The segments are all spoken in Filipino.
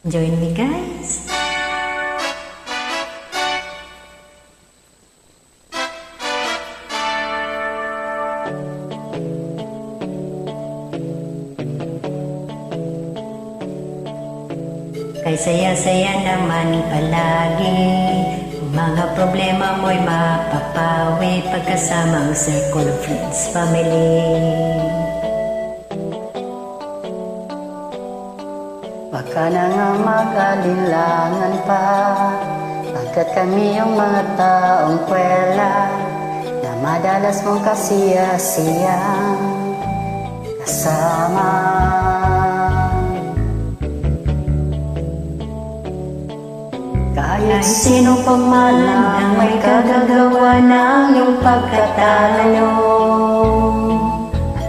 Join me, guys. Kay saya-saya naman palagi, mga problema mo'y mapapawi pagkasama ang circle of friends, family. Baka na nga mag-alinlangan pa, pagkat kami yung mga taong kwela na madalas mong kasiya-siyang kasama. Kahit sino pa man ang may kagagawa ng iyong pagkatalo,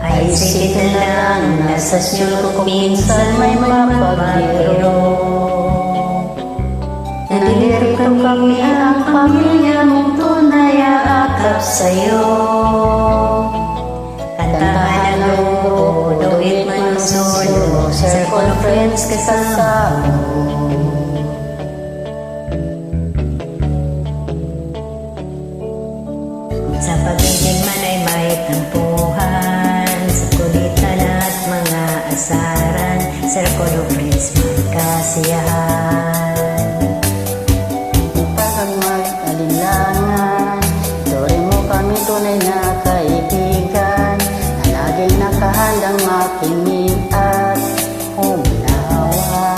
ay isipin na lang na sa siyuro ko minsan may mapabiro. Nalilito kami ang pamilya mong tunay aakap sa'yo. Kantahan ang grupo, duit man solo, circle of friends kasama mo. Sa pag-ibig man ay may tampuhan, sa kulitan at mga asaran, circle of friends magkasiyahan. Pag mag-alinlangan, turing mo kami tunay na kaibigan, na laging nakahandang makinig at umawa.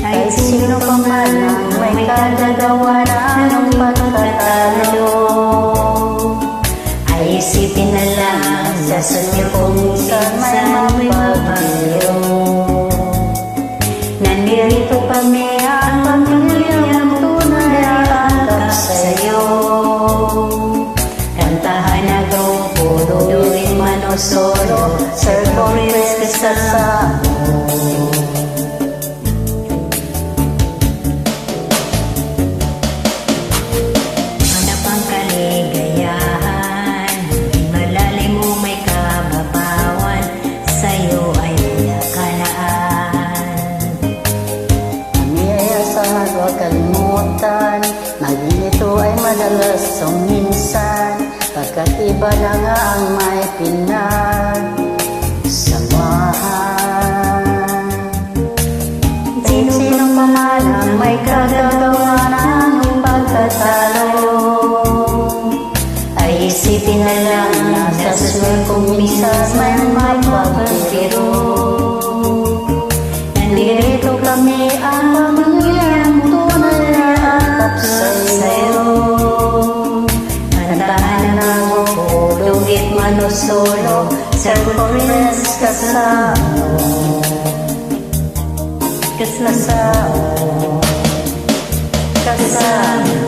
Kahit sino pa man ang may kagagawa ng pagkatalo, ay isipin na lang sa sunyo kung minsan may mapabiro. Nandito kami ang pamilyang tunay aakap sa'yo. Kantahan na grupo, duwin man o solo, circle friends kasama mo. Huwag kalimutan, maging ito ay madalas o minsan, pagkat iba na nga ang may pinagsamahan. Sino pa man ang may kagagawa ng pagkatalo, ay isipin na lang na sa susunod kung minsan may mapabiro. Nandito kami ang pamilyang tunay na aakap sa'yo. Kantahan na grupo, duwit man o solo, circle of friends kasama mo. Kasama mo.